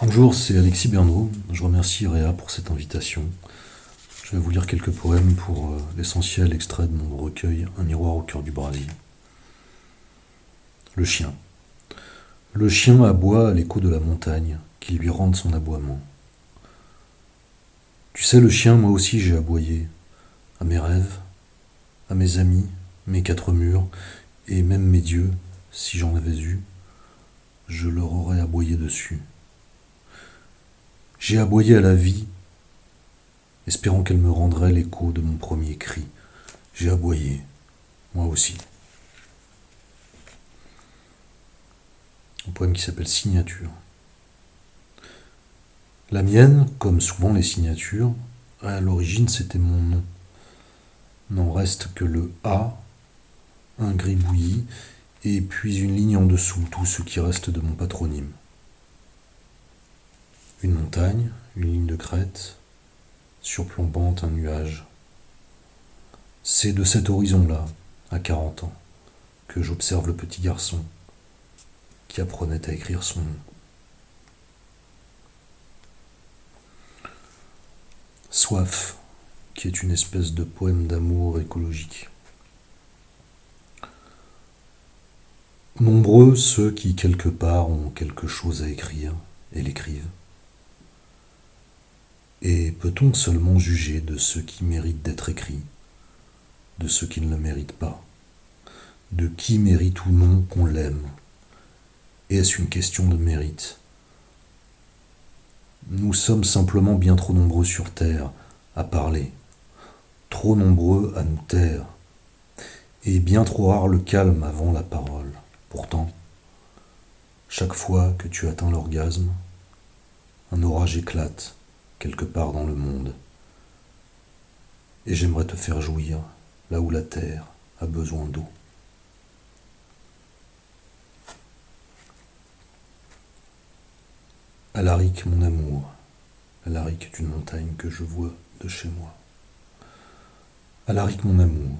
Bonjour, c'est Alexis Bernot. Je remercie Réa pour cette invitation. Je vais vous lire quelques poèmes pour l'essentiel extrait de mon recueil Un miroir au cœur du brasier. Le chien. Le chien aboie à l'écho de la montagne, qui lui rende son aboiement. Tu sais, le chien, moi aussi j'ai aboyé, à mes rêves, à mes amis, mes quatre murs, et même mes dieux, si j'en avais eu, je leur aurais aboyé dessus. J'ai aboyé à la vie, espérant qu'elle me rendrait l'écho de mon premier cri. J'ai aboyé, moi aussi. Un poème qui s'appelle Signature. La mienne, comme souvent les signatures, à l'origine c'était mon nom. N'en reste que le A, un gribouillis, et puis une ligne en dessous, tout ce qui reste de mon patronyme. Une montagne, une ligne de crête, surplombant un nuage. C'est de cet horizon-là, à 40 ans, que j'observe le petit garçon qui apprenait à écrire son nom. Soif, qui est une espèce de poème d'amour écologique. Nombreux ceux qui, quelque part, ont quelque chose à écrire et l'écrivent. Et peut-on seulement juger de ceux qui méritent d'être écrits, de ceux qui ne le méritent pas, de qui mérite ou non qu'on l'aime? Et est-ce une question de mérite? Nous sommes simplement bien trop nombreux sur Terre à parler, trop nombreux à nous taire, et bien trop rare le calme avant la parole. Pourtant, chaque fois que tu atteins l'orgasme, un orage éclate quelque part dans le monde. Et j'aimerais te faire jouir là où la terre a besoin d'eau. Alaric, mon amour. Alaric est une montagne que je vois de chez moi. Alaric, mon amour.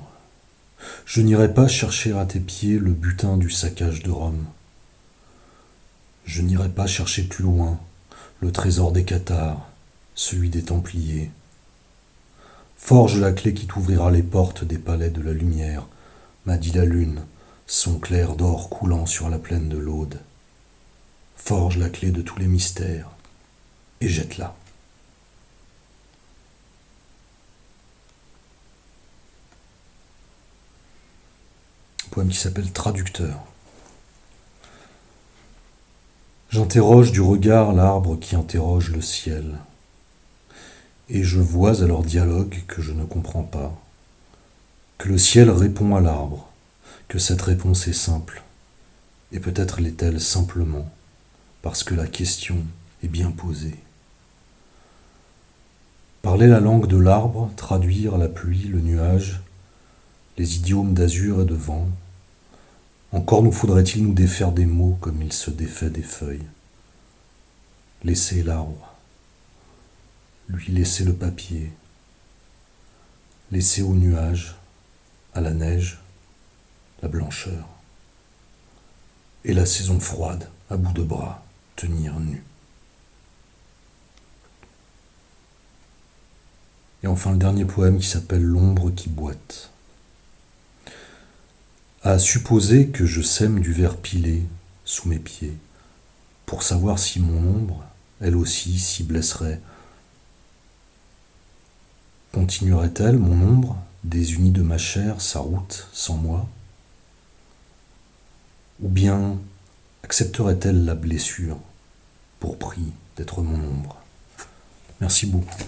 Je n'irai pas chercher à tes pieds le butin du saccage de Rome. Je n'irai pas chercher plus loin le trésor des Cathares, celui des Templiers. Forge la clé qui t'ouvrira les portes des palais de la lumière, m'a dit la lune, son clair d'or coulant sur la plaine de l'Aude. Forge la clé de tous les mystères, et jette-la. Un poème qui s'appelle Traducteur. J'interroge du regard l'arbre qui interroge le ciel, et je vois à leur dialogue que je ne comprends pas, que le ciel répond à l'arbre, que cette réponse est simple, et peut-être l'est-elle simplement parce que la question est bien posée. Parler la langue de l'arbre, traduire la pluie, le nuage, les idiomes d'azur et de vent, encore nous faudrait-il nous défaire des mots comme il se défait des feuilles. Laisser l'arbre, lui laisser le papier, laisser au nuage, à la neige, la blancheur, et la saison froide, à bout de bras, tenir nu. Et enfin le dernier poème qui s'appelle L'ombre qui boite. À supposer que je sème du verre pilé sous mes pieds, pour savoir si mon ombre, elle aussi, s'y blesserait. Continuerait-elle, mon ombre, désunie de ma chair, sa route sans moi? Ou bien accepterait-elle la blessure pour prix d'être mon ombre? Merci beaucoup.